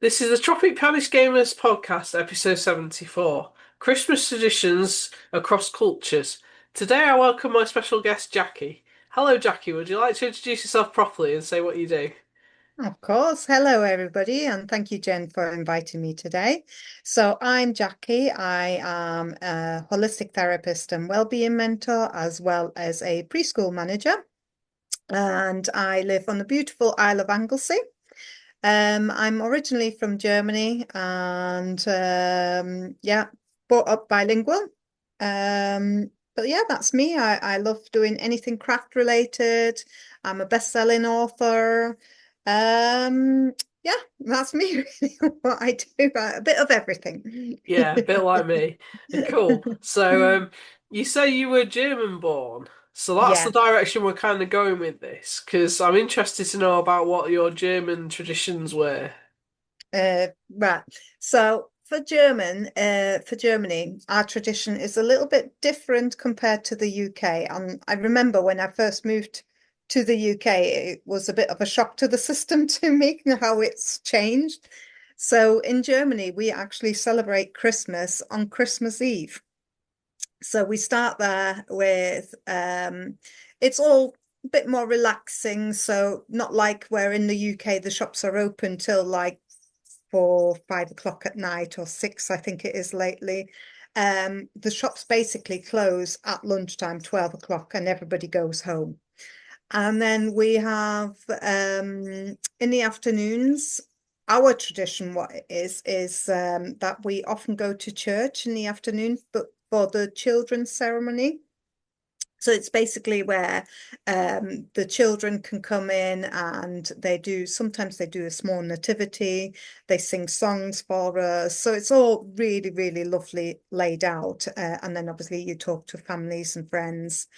This is the Tropic Palace Gamers podcast, episode 74, Christmas traditions across cultures. Today I welcome my special guest, Jackie. Hello, Jackie. Would you like to introduce yourself properly and say what you do? Of course. Hello, everybody, and thank you, Jen, for inviting me today. So, I'm Jackie. I am a holistic therapist and wellbeing mentor, as well as a preschool manager. And I live on the beautiful Isle of Anglesey. I'm originally from Germany and yeah, brought up bilingual. But yeah, that's me. I love doing anything craft related. I'm a best-selling author. Um, yeah, that's me really what I do. A bit of everything. Yeah, a bit like me. Cool. So, you say you were German born. So that's the Yeah. direction we're kind of going with this, because I'm interested to know about what your German traditions were. Right. So for Germany, our tradition is a little bit different compared to the UK. And I remember when I first moved to the UK, it was a bit of a shock to the system to me how it's changed. So in Germany, we actually celebrate Christmas on Christmas Eve. So we start there with it's all a bit more relaxing. So not like where in the UK the shops are open till like 4, 5 o'clock at night or six, I think it is lately. The shops basically close at lunchtime, 12 o'clock, and everybody goes home. And then we have in the afternoons, our tradition, what it is that we often go to church in the afternoon, but for the children's ceremony. So it's basically where the children can come in and sometimes they do a small nativity, they sing songs for us. So it's all really, really lovely laid out. And then obviously you talk to families and friends.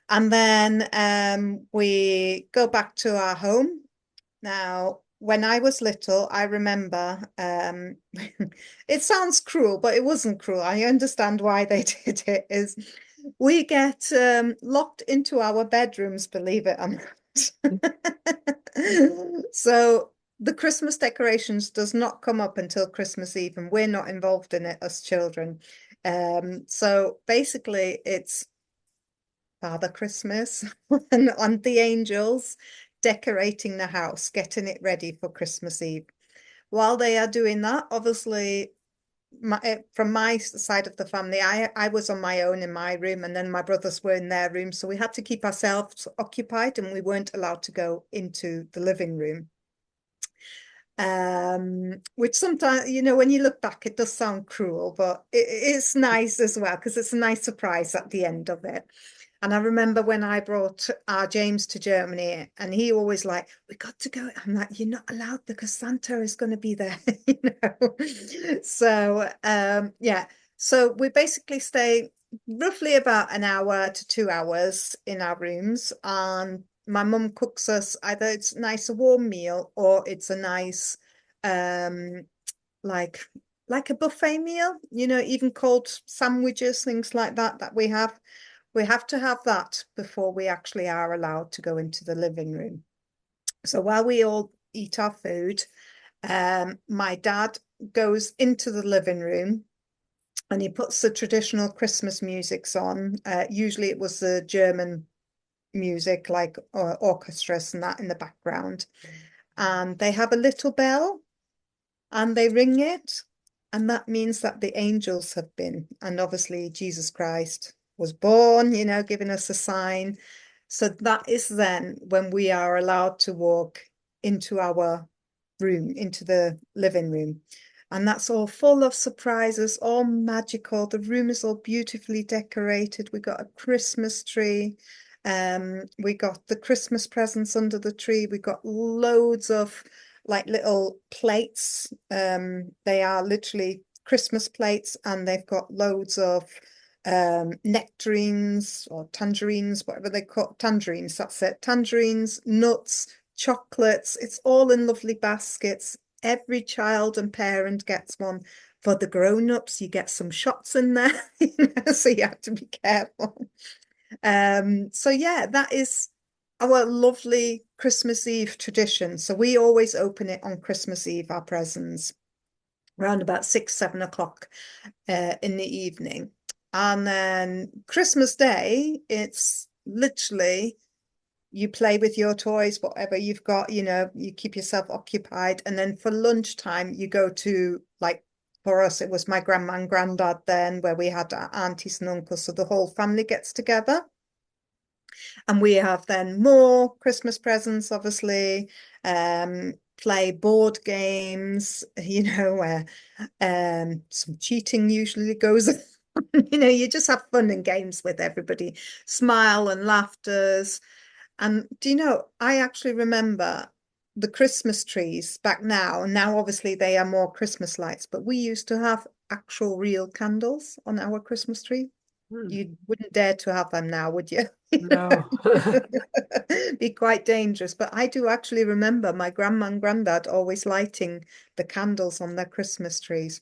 And then we go back to our home. Now, when I was little, I remember it sounds cruel, but it wasn't cruel. I understand why they did it, is we get locked into our bedrooms, believe it or not. So the Christmas decorations does not come up until Christmas Eve, and we're not involved in it as children. So basically, it's Father Christmas and the angels decorating the house, getting it ready for Christmas Eve. While they are doing that, obviously, from my side of the family, I was on my own in my room, and then my brothers were in their room. So we had to keep ourselves occupied, and we weren't allowed to go into the living room. Which sometimes, when you look back, it does sound cruel, but it's nice as well because it's a nice surprise at the end of it. And I remember when I brought our James to Germany, and he always like, we got to go. I'm like, you're not allowed because Santa is going to be there, you know. So yeah, so we basically stay roughly about an hour to 2 hours in our rooms, and my mum cooks us either it's a nice warm meal or it's a nice um like like a buffet meal, even called sandwiches, things like that we have to have that before we actually are allowed to go into the living room. So while we all eat our food, my dad goes into the living room and he puts the traditional Christmas musics on. Usually it was the German music, like orchestras and that in the background. And they have a little bell and they ring it. And that means that the angels have been, and obviously Jesus Christ was born, giving us a sign. So that is then when we are allowed to walk into our room, into the living room. And that's all full of surprises, all magical. The room is all beautifully decorated. We got a Christmas tree. We got the Christmas presents under the tree. We got loads of like little plates. They are literally Christmas plates, and they've got loads of nectarines or tangerines, whatever they call tangerines. That's it. Tangerines, nuts, chocolates. It's all in lovely baskets. Every child and parent gets one. For the grown-ups, you get some shots in there, so you have to be careful. So yeah, that is our lovely Christmas Eve tradition. So we always open it on Christmas Eve, our presents, around about 6, 7 o'clock in the evening. And then Christmas Day, it's literally you play with your toys, whatever you've got, you keep yourself occupied. And then for lunchtime, you go to, like, for us, it was my grandma and granddad then, where we had our aunties and uncles. So the whole family gets together. And we have then more Christmas presents, obviously, play board games, where some cheating usually goes on. You just have fun and games with everybody, smile and laughters. And I actually remember the Christmas trees back now. Now, obviously, they are more Christmas lights, but we used to have actual real candles on our Christmas tree. Hmm. You wouldn't dare to have them now, would you? No. Be quite dangerous. But I do actually remember my grandma and granddad always lighting the candles on their Christmas trees.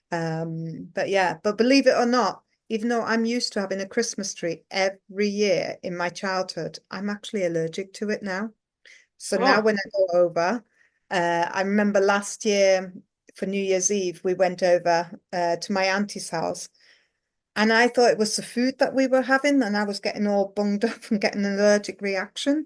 But yeah, but believe it or not, even though I'm used to having a Christmas tree every year in my childhood, I'm actually allergic to it now. So now Oh, when I go over, I remember last year for New Year's Eve, we went over to my auntie's house. And I thought it was the food that we were having, and I was getting all bunged up and getting an allergic reaction.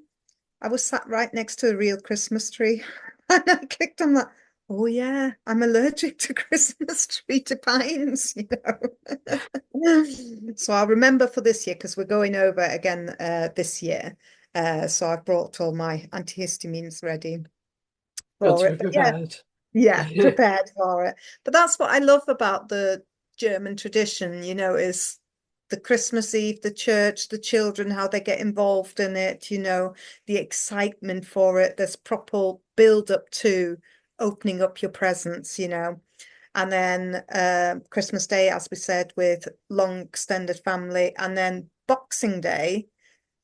I was sat right next to a real Christmas tree. And I clicked on that. Oh yeah, I'm allergic to Christmas tree to pines. So I'll remember for this year because we're going over again this year. So I've brought all my antihistamines ready got for to be it. But yeah, prepared. yeah, prepared for it. But that's what I love about the German tradition, is the Christmas Eve, the church, the children, how they get involved in it, the excitement for it. There's proper build up to opening up your presents. And then Christmas Day, as we said, with long extended family, and then Boxing Day.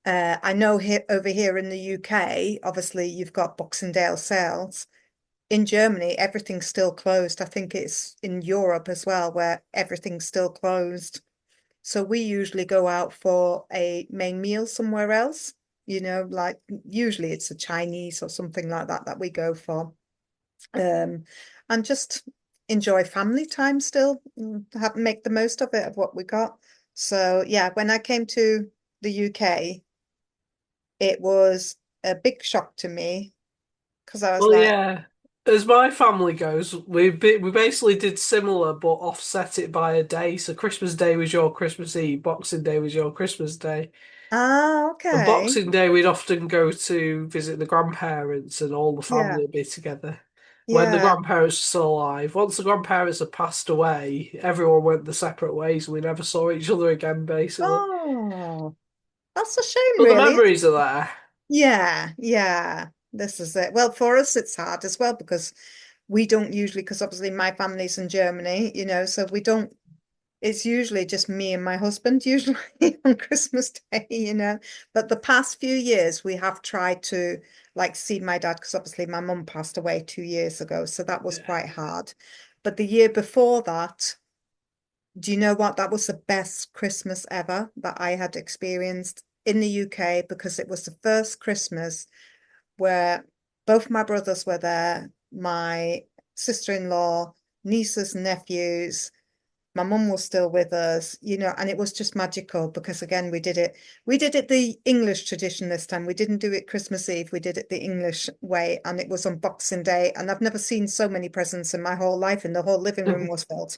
I know here over here in the UK, obviously you've got Boxing Day sales. In Germany, everything's still closed. I think it's in Europe as well, where everything's still closed. So we usually go out for a main meal somewhere else, like usually it's a Chinese or something like that that we go for. Um, and just enjoy family time still, make the most of it of what we got. So yeah, when I came to the UK, it was a big shock to me because I was Well, like, yeah. As my family goes, we basically did similar but offset it by a day. So Christmas Day was your Christmas Eve, Boxing Day was your Christmas Day. ah, And okay. Boxing Day we'd often go to visit the grandparents and all the Yeah, family would be together. When the yeah. grandparents were still alive. Once the grandparents had passed away, everyone went their separate ways and we never saw each other again, basically. Oh, that's a shame, But the really. memories are there. Yeah, yeah. This is it. Well, for us, it's hard as well because we don't usually, because obviously my family's in Germany, so we don't, it's usually just me and my husband, usually on Christmas Day. But the past few years, we have tried to like see my dad because obviously my mum passed away 2 years ago. So that was Yeah. quite hard. But the year before that, do you know what? That was the best Christmas ever that I had experienced in the UK because it was the first Christmas where both my brothers were there, my sister-in-law, nieces, nephews, my mum was still with us, and it was just magical because again we did it the English tradition this time. We didn't do it Christmas Eve, we did it the English way, and it was on Boxing Day. And I've never seen so many presents in my whole life, and the whole living room was filled.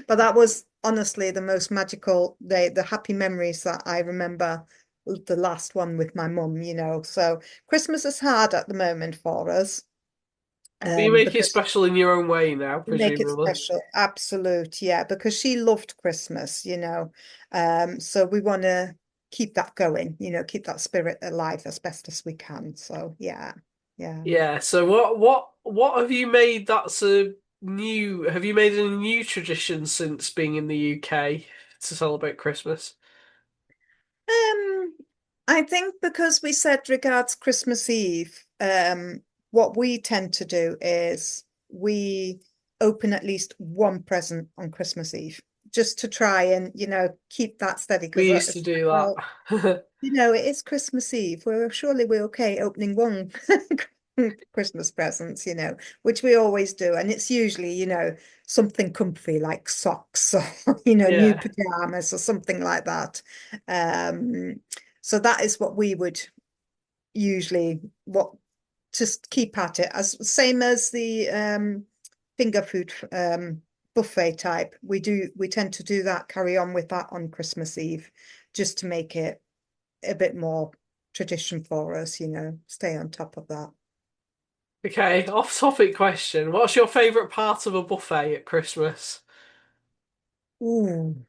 But that was honestly the most magical day, the happy memories that I remember. The last one with my mum. So Christmas is hard at the moment for us, You make it because special in your own way now, make it presumably. special. Absolute, yeah, because she loved Christmas. So we want to keep that going, keep that spirit alive as best as we can. So yeah, yeah. Yeah, so what have you made that's a new have you made any new tradition since being in the UK to celebrate Christmas? Um, I think because we said regards Christmas Eve, what we tend to do is we open at least one present on Christmas Eve. just to try and, keep that steady We because used to it's do like, well, that. it is Christmas Eve. Well, surely we're okay opening one Christmas presents, which we always do. And it's usually, something comfy like socks or, new Yeah. pajamas or something like that. Um, so that is what we would usually what just keep at it as same as the finger food buffet type. We tend to do that, carry on with that on Christmas Eve, just to make it a bit more tradition for us, stay on top of that. Okay, off-topic question. What's your favourite part of a buffet at Christmas? Ooh,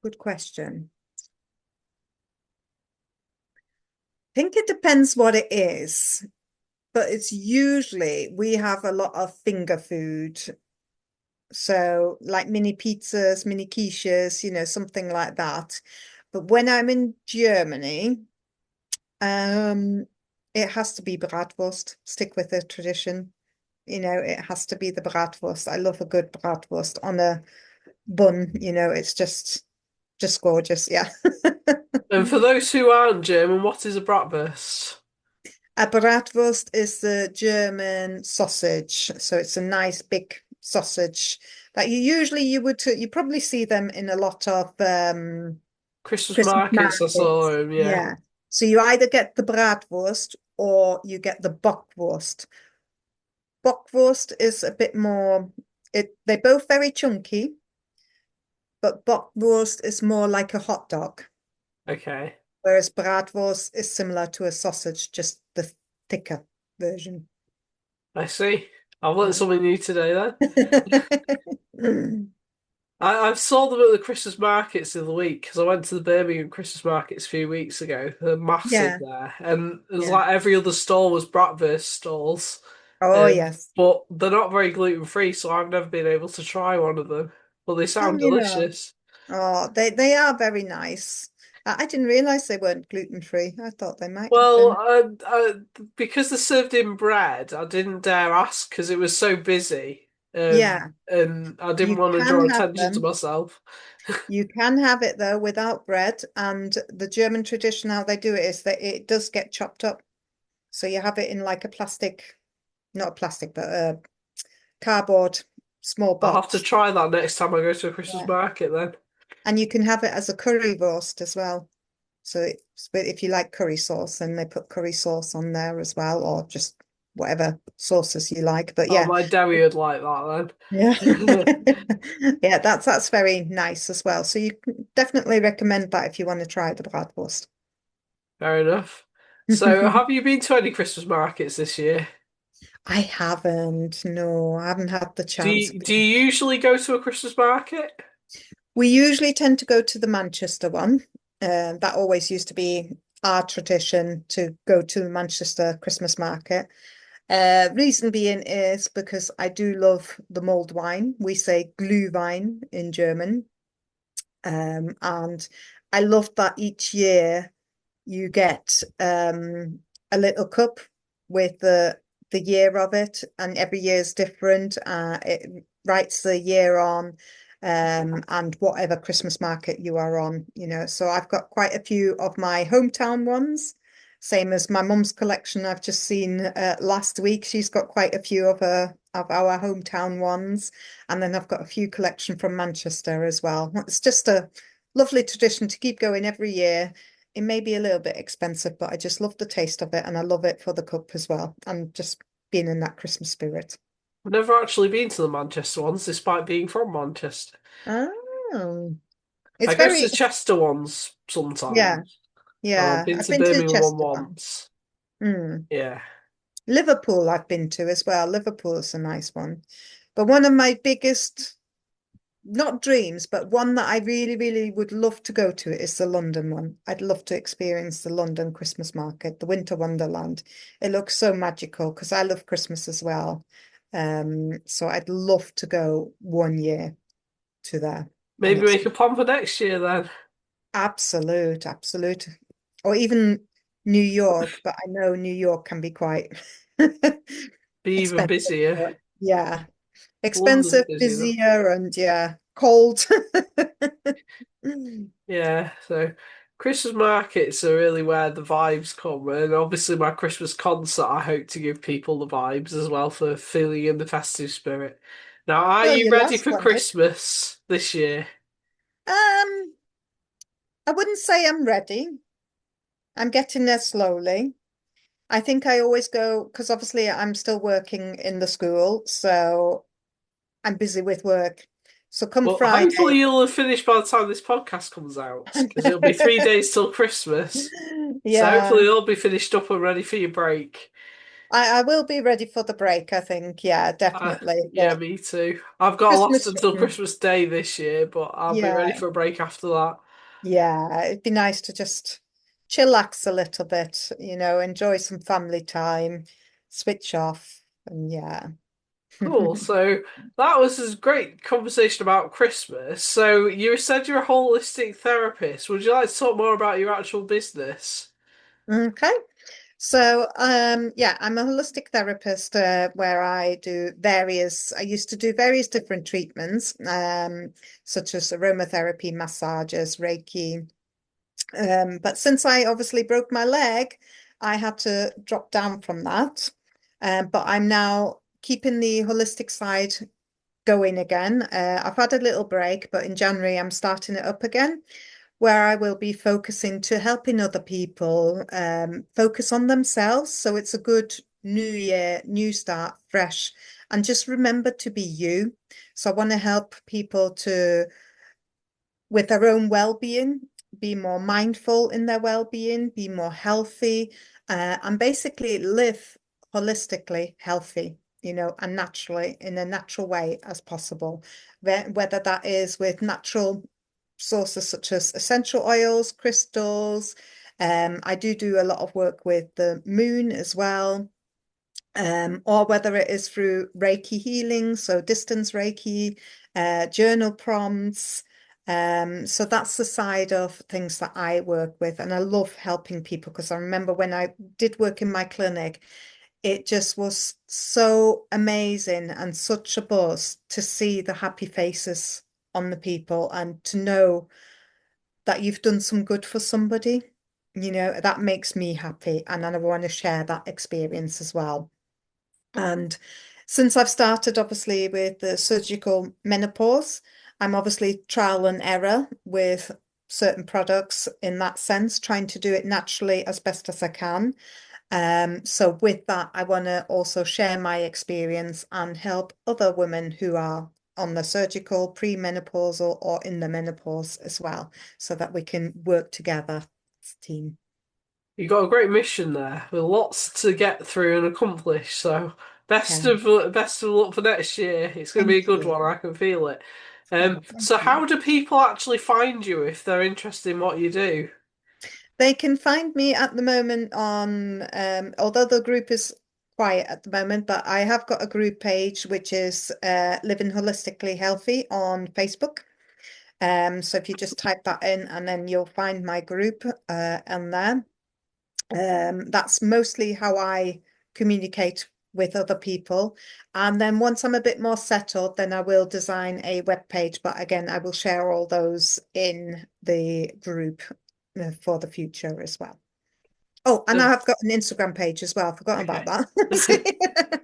good question. I think it depends what it is, but it's usually we have a lot of finger food. So like mini pizzas, mini quiches, something like that. But when I'm in Germany, um, it has to be bratwurst. Stick with the tradition. It has to be the bratwurst. I love a good bratwurst on a bun, it's just gorgeous. Yeah. And for those who aren't German, what is a bratwurst? A bratwurst is the German sausage. So it's a nice big sausage that you probably see them in a lot of Christmas Christmas markets, I saw markets. 'em, yeah. Yeah. So you either get the bratwurst or you get the bockwurst. Bockwurst is a bit more, they're both very chunky, but bockwurst is more like a hot dog, Okay, whereas bratwurst is similar to a sausage, just the thicker version. I see. I've learned Yeah. something new today then. I saw them at the Christmas markets the other week because I went to the Birmingham Christmas markets a few weeks ago. They're massive Yeah, there, and it was yeah. like every other stall was bratwurst stalls. Oh, yes. But they're not very gluten free, so I've never been able to try one of them. But they Oh, sound delicious. they are very nice. I didn't realize they weren't gluten free. I thought they might have Well, been. because they're served in bread, I didn't dare ask because it was so busy, Yeah, and I didn't you want to draw can have attention to them. myself. You can have it though without bread. And the German tradition, how they do it is that it does get chopped up. So you have it in like a plastic, not a plastic, but a cardboard small I'll have to box. try that next time I go to a Christmas Yeah. market then. And you can have it as a curry roast as well. So but if you like curry sauce, then they put curry sauce on there as well, or just whatever sauces you like. But Oh, yeah, my Derry would like that yeah, then. yeah, that's very nice as well. So you can definitely recommend that if you want to try the bratwurst. Fair enough. So, have you been to any Christmas markets this year? I haven't, no, I haven't had the Do chance. you, do you usually go to a Christmas market? We usually tend to go to the Manchester one. That always used to be our tradition to go to the Manchester Christmas market. Reason being is because I do love the mulled wine. We say Glühwein in German. And I love that each year you get a little cup with the year of it, and every year is different. It writes the year on, and whatever Christmas market you are on, So I've got quite a few of my hometown ones, same as my mum's collection I've just seen last week. She's got quite a few of our hometown ones, and then I've got a few collection from Manchester as well. It's just a lovely tradition to keep going every year. It may be a little bit expensive, but I just love the taste of it and I love it for the cup as well. And just being in that Christmas spirit. I've never actually been to the Manchester ones, despite being from Manchester. Oh, I it's go to very, the Chester ones yeah, sometimes. And I've yeah. been I've to been to the Birmingham one Chester one. once. Mm. Yeah. Liverpool I've been to as well. Liverpool is a nice one. But one of my biggest, not dreams, but one that I really, really would love to go to is the London one. I'd love to experience the London Christmas market, the Winter Wonderland. It looks so magical because I love Christmas as well. So I'd love to go one year to there and Maybe make a experience. plan for next year then. Absolute, absolute. Or even New York, but I know New York can be quite Be even expensive. busier. But yeah, London's expensive, busy though. busier, and yeah. cold. Yeah, so Christmas markets are really where the vibes come, and obviously my Christmas concert, I hope to give people the vibes as well for feeling in the festive spirit. Now, are Well, you your ready last for one did. Christmas this year? Um, I wouldn't say I'm ready. I'm getting there slowly. I think I always go because obviously I'm still working in the school, so I'm busy with work. So come Well, hopefully Friday, you'll have finished by the time this podcast comes out, because it'll be 3 days till Christmas. So hopefully yeah, you'll be finished up and ready for your break. I will be ready for the break, I think. Yeah, definitely. Yeah, But me too. I've got lost Christmas, until Christmas Day this year, but I'll be ready yeah, for a break after that. yeah, it'd be nice to just chillax a little bit, enjoy some family time, switch off, and yeah. Cool. So that was a great conversation about Christmas. So you said you're a holistic therapist. Would you like to talk more about your actual business? Okay. So, yeah, I'm a holistic therapist where I used to do various different treatments, such as aromatherapy, massages, Reiki. But since I obviously broke my leg, I had to drop down from that. But I'm now keeping the holistic side going again. I've had a little break, but in January I'm starting it up again, where I will be focusing to helping other people focus on themselves. So it's a good new year, new start, fresh, and just remember to be you. So I want to help people to with their own well-being, be more mindful in their well-being, be more healthy, and basically live holistically healthy, and naturally in a natural way as possible. Whether that is with natural sources such as essential oils, crystals. I do a lot of work with the moon as well, or whether it is through Reiki healing, so distance Reiki, journal prompts. So that's the side of things that I work with, and I love helping people because I remember when I did work in my clinic, it just was so amazing and such a buzz to see the happy faces on the people and to know that you've done some good for somebody. That makes me happy, and I want to share that experience as well. And since I've started, obviously, with the surgical menopause, I'm obviously trial and error with certain products in that sense, trying to do it naturally as best as I can. So with that, I want to also share my experience and help other women who are on the surgical, premenopausal, or in the menopause as well, so that we can work together as a team. You've got a great mission there with lots to get through and accomplish. So Yeah, best of luck for next year. It's going to be a thank good one. you. I can feel it. Oh, thank So you. how do people actually find you if they're interested in what you do? They can find me at the moment on, although the group is quiet at the moment, but I have got a group page which is Living Holistically Healthy on Facebook. So if you just type that in and then you'll find my group on there. That's mostly how I communicate with other people. And then once I'm a bit more settled, then I will design a web page. But again, I will share all those in the group for the future as well. Oh, and I Uh, have got an Instagram page as well. Forgotten about okay.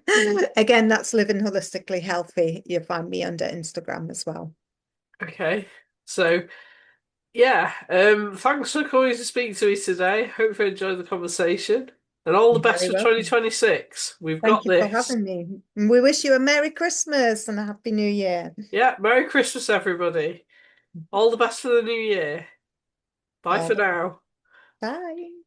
that. Again, that's Living Holistically Healthy. You'll find me under Instagram as well. Okay. So yeah, thanks for coming to speak to me today. Hope you enjoyed the conversation. And all the You're best very for welcome. 2026. We've Thank got you for this. having me. We wish you a Merry Christmas and a Happy New Year. Yeah, Merry Christmas, everybody. All the best for the new year. Bye All for right. now. Bye.